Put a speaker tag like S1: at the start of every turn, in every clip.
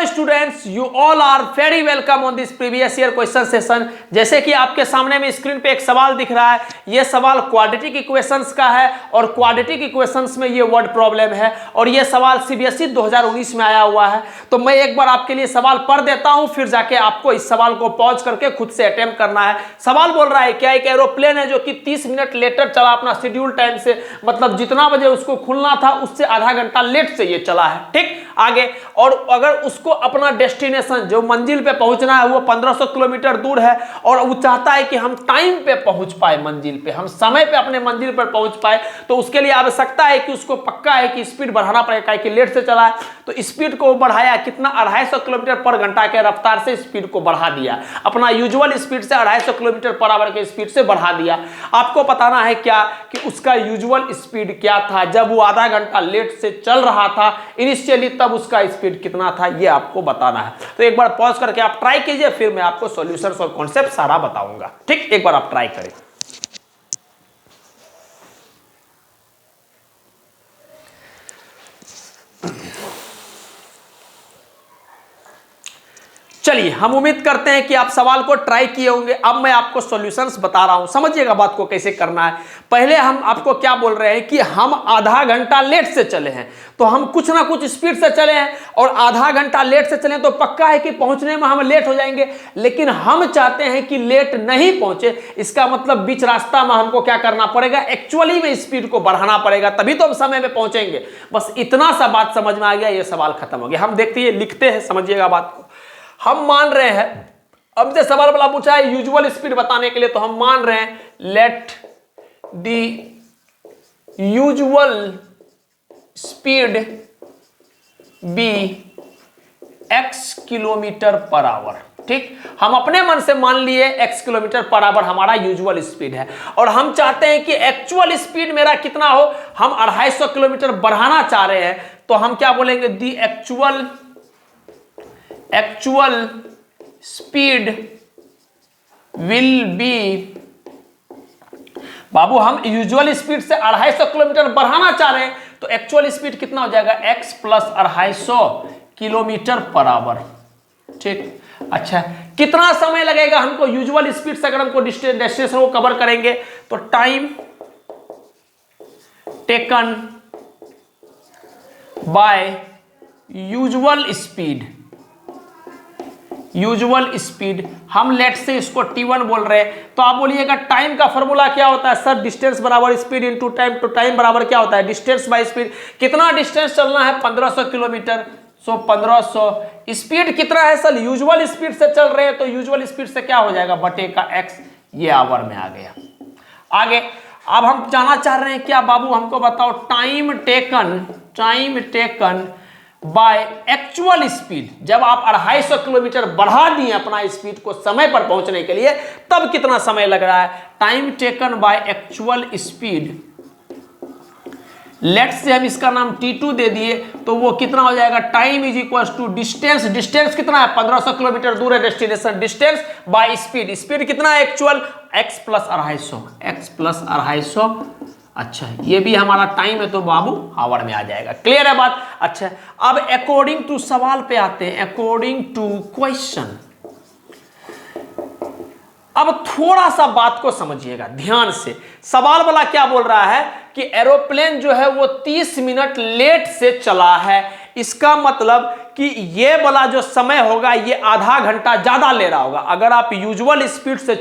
S1: Students, you all are very welcome on this previous year question session. जैसे कि आपके सामने में स्क्रीन पे एक सवाल दिख रहा है, यह सवाल क्वाड्रेटिक इक्वेशंस का है और क्वाड्रेटिक इक्वेशंस में ये वर्ड प्रॉब्लम है और यह सवाल सीबीएसई 2019 में आया हुआ है। तो मैं एक बार आपके लिए सवाल पढ़ देता हूं, फिर जाके आपको इस सवाल को पॉज करके खुद से अटेम्प्ट करना है। सवाल बोल रहा है क्या एक एरोप्लेन है जो कि 30 मिनट लेटर चला अपना शेड्यूल टाइम से, मतलब जितना बजे उसको खुलना था उससे आधा घंटा लेट से ये चला है। ठीक, आगे, और अगर उसको अपना डेस्टिनेशन जो मंजिल पे पहुंचना है वो 1500 किलोमीटर दूर है और वो चाहता है कि हम टाइम पे पहुंच पाए मंजिल पे, हम समय पे अपने मंजिल पर पहुंच पाए, तो उसके लिए आवश्यकता है कि उसको पक्का है कि स्पीड बढ़ाना पड़ेगा कि लेट से चला है। तो स्पीड को बढ़ाया कितना, 250 किलोमीटर पर घंटा के रफ्तार से स्पीड को बढ़ा दिया, अपना यूजुअल स्पीड से 250 किलोमीटर पर आवर के स्पीड से बढ़ा दिया। आपको बताना है क्या कि उसका यूजुअल स्पीड क्या था जब वो आधा घंटा लेट से चल रहा था इनिशियली, तब उसका स्पीड कितना था, ये आपको बताना है। तो एक बार पॉज करके आप ट्राई कीजिए, फिर मैं आपको सॉल्यूशंस और कॉन्सेप्ट सारा बताऊंगा। ठीक, एक बार आप ट्राई करें। चलिए, हम उम्मीद करते हैं कि आप सवाल को ट्राई किए होंगे। अब मैं आपको सॉल्यूशंस बता रहा हूं, समझिएगा बात को कैसे करना है। पहले हम आपको क्या बोल रहे हैं कि हम आधा घंटा लेट से चले हैं, तो हम कुछ ना कुछ स्पीड से चले हैं और आधा घंटा लेट से चले तो पक्का है कि पहुंचने में हम लेट हो जाएंगे। लेकिन हम चाहते हैं कि लेट नहीं पहुंचे, इसका मतलब बीच रास्ता में हमको क्या करना पड़ेगा, एक्चुअली में स्पीड को बढ़ाना पड़ेगा, तभी तो हम समय में पहुंचेंगे। बस इतना सा बात समझ में आ गया, ये सवाल खत्म हो गया। हम देखते हैं, लिखते हैं, समझिएगा बात को। हम मान रहे हैं, अब जो सवाल वाला पूछा है यूजुअल स्पीड बताने के लिए, तो हम मान रहे हैं let the usual speed be x kilometre per hour. ठीक, हम अपने मन से मान लिए x किलोमीटर पर आवर हमारा यूजुअल स्पीड है और हम चाहते हैं कि एक्चुअल स्पीड मेरा कितना हो, हम 250 किलोमीटर बढ़ाना चाह रहे हैं। तो हम क्या बोलेंगे, the actual speed will be, बाबू हम यूजुअल स्पीड से 250 किलोमीटर बढ़ाना चाह रहे हैं, तो एक्चुअल स्पीड कितना हो जाएगा, x plus 250 kilometre per hour. ठीक, अच्छा, कितना समय लगेगा हमको यूजुअल स्पीड से, अगर हमको डेस्टिनेशन को कवर करेंगे तो time taken bye usual speed, हम लेट से इसको t1 बोल रहे हैं। तो आप बोलिएगा टाइम का फॉर्मूला क्या होता है सर, डिस्टेंस बराबर स्पीड इनटू टाइम, तो टाइम बराबर क्या होता है, डिस्टेंस बाय स्पीड। कितना डिस्टेंस चलना है, 1500 किलोमीटर, सो 1500। स्पीड कितना है सर, यूजुअल स्पीड से चल रहे हैं, तो यूजुअल स्पीड से क्या हो जाएगा, बटे का x, ये आवर में आ गया। आगे, अब हम जानना चाह रहे हैं क्या बाबू, हमको बताओ time taken by actual speed. जब आप 250 किलोमीटर बढ़ा दिए अपना स्पीड को समय पर पहुंचने के लिए, तब कितना समय लग रहा है, time taken by actual speed. लेट से हम इसका नाम t2 दे दिए, तो वो कितना हो जाएगा, time is equal to distance, distance कितना है, 1500 किलोमीटर दूर है destination, distance by speed, speed कितना है एक्चुअल, x प्लस 250। अच्छा, ये भी हमारा टाइम है तो बाबू आवर में आ जाएगा। क्लियर है बात। अच्छा, अब अकॉर्डिंग टू सवाल पे आते हैं, अकॉर्डिंग टू क्वेश्चन। अब थोड़ा सा बात को समझिएगा ध्यान से। सवाल वाला क्या बोल रहा है कि एरोप्लेन जो है वो 30 मिनट लेट से चला है, इसका मतलब कि ये वाला जो समय होगा ये आधा घंटा ज्यादा ले रहा होगा। अगर आप यूजुअल स्पीड से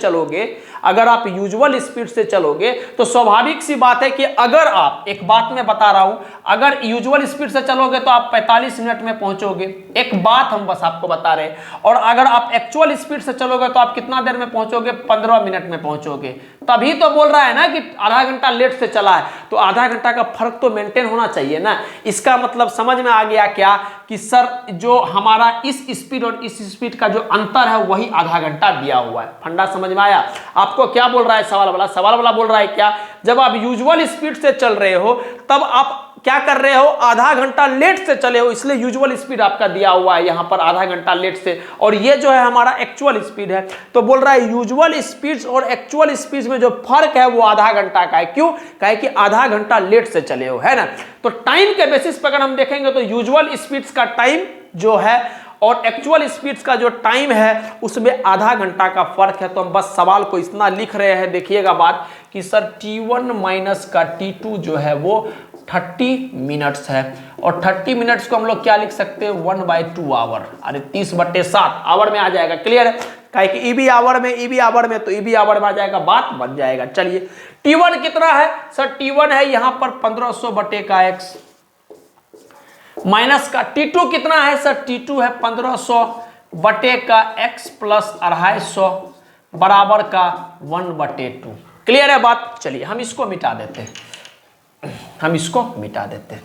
S1: चलोगे तो स्वाभाविक सी बात है कि अगर आप, एक बात मैं बता रहा हूं, अगर यूजुअल स्पीड से चलोगे तो आप 45 मिनट में पहुंचोगे, एक बात हम बस आपको बता रहे हैं। और अगर आप एक्चुअल स्पीड से चलोगे तो आप कितना देर में पहुंचोगे, 15 मिनट में पहुंचोगे। तभी तो बोल रहा है ना कि आधा घंटा लेट से चला है, तो आधा घंटा का फर्क तो मेंटेन होना चाहिए ना। इसका मतलब समझ में आ गया क्या कि सर जो हमारा इस स्पीड और इस स्पीड का जो अंतर है वही आधा घंटा दिया हुआ है। फंडा समझ में आया आपको। क्या बोल रहा है सवाल वाला बोल रहा है क्या, जब आप यूजुअल स्पीड से चल रहे हो तब आप क्या कर रहे हो, आधा घंटा लेट से चले हो, इसलिए यूजुअल स्पीड आपका दिया हुआ है यहां पर आधा घंटा लेट से, और ये जो है हमारा एक्चुअल स्पीड है। तो बोल रहा है यूजुअल स्पीड और एक्चुअल स्पीड में जो फर्क है वो आधा घंटा का है। क्यों, कहे कि आधा घंटा लेट से चले हो, है ना। तो टाइम के बेसिस पर अगर हम देखेंगे तो यूजुअल स्पीड का टाइम जो है और एक्चुअल स्पीड का जो टाइम है उसमें आधा घंटा का फर्क है। तो हम बस सवाल को इतना लिख रहे हैं, देखिएगा बात कि सर T1 माइनस का T2 जो है वो 30 मिनट्स है, और 30 मिनट्स को हम लोग क्या लिख सकते हैं 1/2 आवर, अरे 30/7 आवर में आ जाएगा। क्लियर है, काहे कि ईबी आवर में, ईबी आवर में, तो ईबी आवर में आ जाएगा, बात बन जाएगा। चलिए T1 कितना है सर, T1 है यहां पर 1500 बटे का x माइनस का T2 कितना है सर, T2 है 1500 बटे का x प्लस 250 बराबर का 1/2। क्लियर है बात। चलिए हम इसको मिटा देते हैं, हम इसको मिटा देते हैं।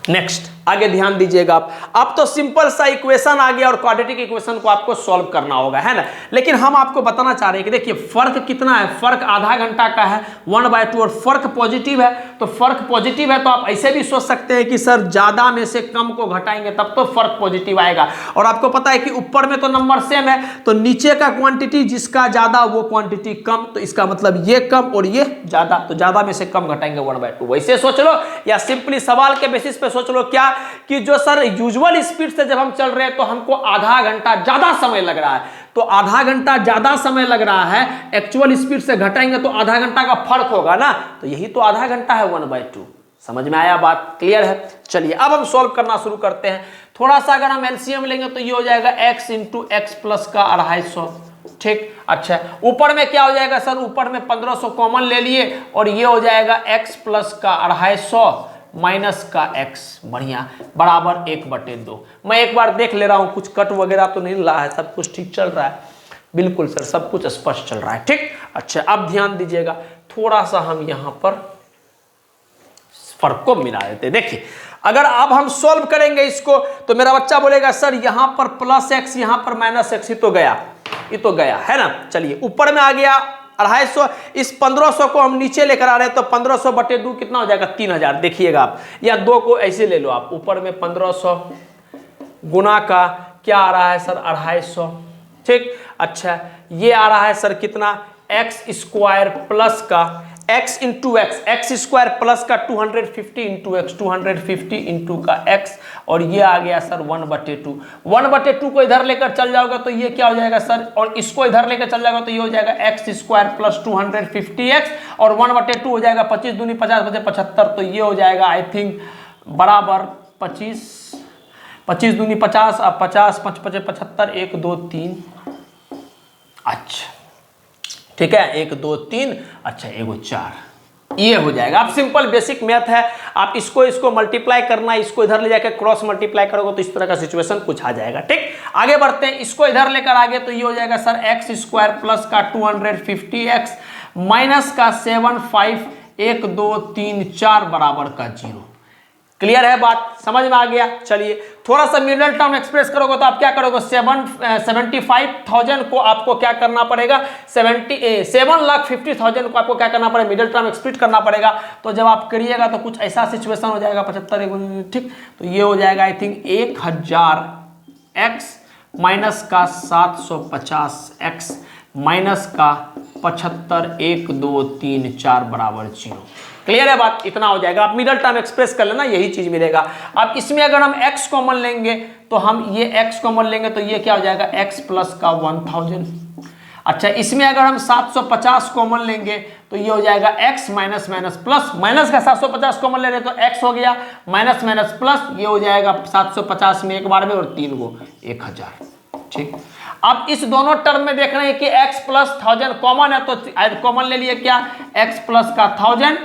S1: नेक्स्ट आगे ध्यान दीजिएगा आप तो सिंपल सा इक्वेशन आ गया और क्वाड्रेटिक इक्वेशन को आपको सॉल्व करना होगा, है ना। लेकिन हम आपको बताना चाह रहे हैं कि देखिए फर्क कितना है, फर्क आधा घंटा का है 1/2, और फर्क पॉजिटिव है। तो फर्क पॉजिटिव है तो आप ऐसे भी सोच सकते हैं कि सर ज्यादा में से कम को घटाएंगे तब तो फर्क पॉजिटिव आएगा। और आपको पता है कि ऊपर में तो नंबर सेम है, तो नीचे का क्वांटिटी जिसका ज्यादा वो क्वांटिटी कम, तो इसका मतलब ये कम और ये ज्यादा, तो ज्यादा में से कम घटाएंगे 1/2। वैसे सोच लो या सिंपली सवाल के बेसिस पे सोच लो क्या कि जो सर यूजुअल स्पीड से जब हम चल रहे हैं तो हमको आधा घंटा ज्यादा समय लग रहा है, तो आधा घंटा ज्यादा समय लग रहा है, एक्चुअल स्पीड से घटाएंगे तो आधा घंटा का फर्क होगा ना, तो यही तो आधा घंटा है 1/2। समझ में आया बात, क्लियर है। चलिए अब हम सॉल्व करना शुरू करते हैं। थोड़ा सा अगर हम एलसीएम लेंगे तो ये हो जाएगा x इंटू एक्स प्लस का 250, ठीक। अच्छा ऊपर में क्या हो जाएगा सर, ऊपर में 1500 कॉमन ले लिए और ये हो जाएगा x प्लस का 250 माइनस का x, बढ़िया, बराबर 1/2। मैं एक बार देख ले रहा हूं कुछ कट वगैरह तो नहीं रहा है, सब कुछ ठीक चल रहा है, बिल्कुल सर सब कुछ स्पष्ट चल रहा है, ठीक। अच्छा अब ध्यान दीजिएगा, थोड़ा सा हम यहां पर फर्क को मिला देते। देखिए अगर अब हम सॉल्व करेंगे इसको तो मेरा बच्चा बोलेगा सर यहां पर प्लस x यहां पर माइनस x, ही तो गया, ये तो गया, है ना। चलिए ऊपर में आ गया 250, इस 1500 को हम नीचे लेकर आ रहे हैं तो 1500 बटे 2 कितना हो जाएगा 3000। देखिएगा आप, या 2 को ऐसे ले लो आप, ऊपर में 1500 गुना का क्या आ रहा है सर 250, ठीक। अच्छा ये आ रहा है सर कितना एक्स स्क्वायर प्लस का x into x, x square plus का 250 इंटू एक्स, 250 इंटू का x, और ये आ गया सर 1/2। 1/2 को इधर लेकर चल जाओगे तो ये क्या हो जाएगा सर, और इसको इधर लेकर चल जाओगे तो ये हो जाएगा एक्स स्क्वायर प्लस 250x, और 1/2 हो जाएगा 25 दूनी 50 बचे 75, तो ये हो जाएगा आई थिंक बराबर 25 दूनी 50, अब 50 5 5 75, 1 2 3, अच्छा ठीक है 1 2 3, अच्छा 1 4, ये हो जाएगा। आप सिंपल बेसिक मैथ है, आप इसको मल्टीप्लाई करना, इसको इधर ले जाकर क्रॉस मल्टीप्लाई करोगे तो इस तरह का सिचुएशन कुछ आ जाएगा, ठीक। आगे बढ़ते हैं, इसको इधर लेकर आगे तो ये हो जाएगा सर एक्स स्क्वायर प्लस का 250x माइनस का 7 5 1 2 3 4 बराबर का 0। क्लियर है बात, समझ में आ गया। चलिए थोड़ा सा मिडिल टर्म एक्सप्रेस करोगे तो आप क्या करोगे, 75,000 को आपको क्या करना पड़ेगा, 7,50,000 को आपको क्या करना पड़ेगा, मिडिल टर्म एक्सप्रेस करना पड़ेगा। तो जब आप करिएगा तो कुछ ऐसा सिचुएशन हो जाएगा 75, ठीक। तो ये हो जाएगा आई थिंक 1000x माइनस का 750x माइनस का 75 1 2 3 4 बराबर 0। क्लियर है बात, इतना हो जाएगा। आप मिडिल टर्म एक्सप्रेस कर लेना, यही चीज मिलेगा। अब इसमें अगर हम x कॉमन लेंगे तो हम ये x कॉमन लेंगे तो ये क्या हो जाएगा x प्लस का 1000। अच्छा इसमें अगर हम 750 कॉमन लेंगे तो ये हो जाएगा x minus minus plus, minus का 750 कॉमन ले रहे तो x हो गया, माइनस माइनस प्लस, ये हो जाएगा 750 में एक बार में और 3 गो 1000, ठीक। अब इस दोनों टर्म में देख रहे हैं कि x प्लस 1000 कॉमन है तो कॉमन ले लिए क्या x प्लस का 1000,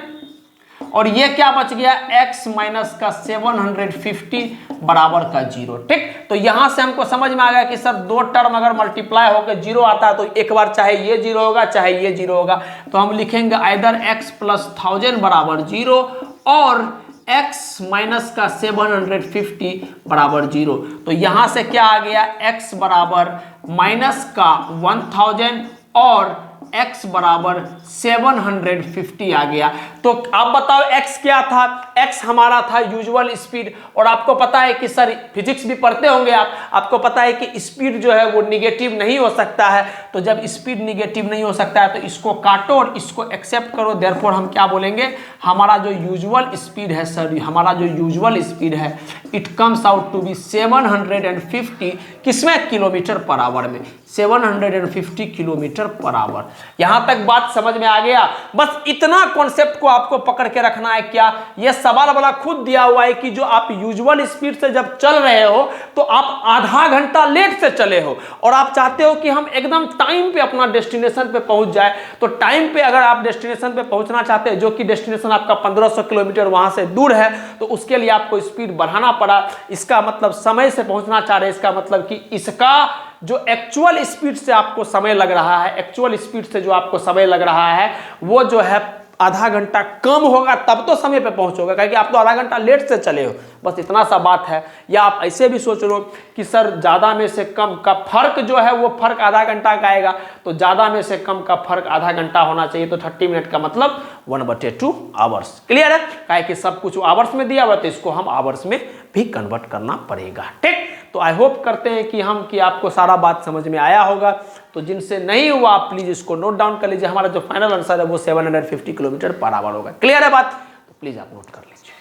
S1: और ये क्या बच गया x माइनस का 750 बराबर का 0, ठीक। तो यहां से हमको समझ में आ गया कि सर दो टर्म अगर मल्टीप्लाई होकर 0 आता है तो एक बार चाहे ये 0 होगा चाहे ये 0 होगा, तो हम लिखेंगे आइदर x प्लस 1000 बराबर 0 और x माइनस का 750 बराबर 0। तो यहां से क्या आ गया x बराबर माइनस का 1000 और x बराबर 750 आ गया। तो आप बताओ x क्या था, x हमारा था यूजुअल स्पीड, और आपको पता है कि सर फिजिक्स भी पढ़ते होंगे आप, आपको पता है कि स्पीड जो है वो निगेटिव नहीं हो सकता है। तो जब स्पीड निगेटिव नहीं हो सकता है तो इसको काटो और इसको एक्सेप्ट करो, देयरफॉर हम क्या बोलेंगे, हमारा जो यूजुअल स्पीड है सर, हमारा जो यूजुअल स्पीड है it comes out to be 750 किसमें किलोमीटर पर आवर में 750 किलोमीटर पर आवर। यहां तक बात समझ में आ गया। बस इतना कॉन्सेप्ट को आपको पकड़ के रखना है। क्या यह सवाल वाला खुद दिया हुआ है कि जो आप यूजुअल स्पीड से जब चल रहे हो तो आप आधा घंटा लेट से चले हो और आप चाहते हो कि हम एकदम टाइम पे अपना डेस्टिनेशन पे पहुंच जाए। तो टाइम पे अगर आप डेस्टिनेशन पे पहुंचना चाहते हैं, जो कि डेस्टिनेशन आपका 1500 किलोमीटर वहां से दूर है, तो उसके लिए आपको स्पीड बढ़ाना पड़ा। इसका मतलब समय से पहुंचना चाह रहे हैं, इसका मतलब कि इसका जो एक्चुअल स्पीड से आपको समय लग रहा है, एक्चुअल स्पीड से जो आपको समय लग रहा है वो जो है आधा घंटा कम होगा, तब तो समय पे पहुंचोगे, क्योंकि आप तो आधा घंटा लेट से चले हो। बस इतना सा बात है। या आप ऐसे भी सोच लो कि सर ज़्यादा में से कम का फर्क जो है वो फर्क आधा घंटा का आएगा, तो ज़्यादा में से कम का फर्क आधा घंटा होना चाहिए। तो 30 मिनट का मतलब 1/2 आवर्स। क्लियर है? काहे कि सब कुछ आवर्स में दिया हुआ, तो इसको हम आवर्स में भी कन्वर्ट करना पड़ेगा। ठीक, तो आई होप करते हैं कि आपको सारा बात समझ में आया होगा। तो जिनसे नहीं हुआ आप प्लीज इसको नोट डाउन कर लीजिए। हमारा जो फाइनल आंसर है वो 750 किलोमीटर पर आवर होगा। क्लियर है बात? तो प्लीज आप नोट कर लीजिए।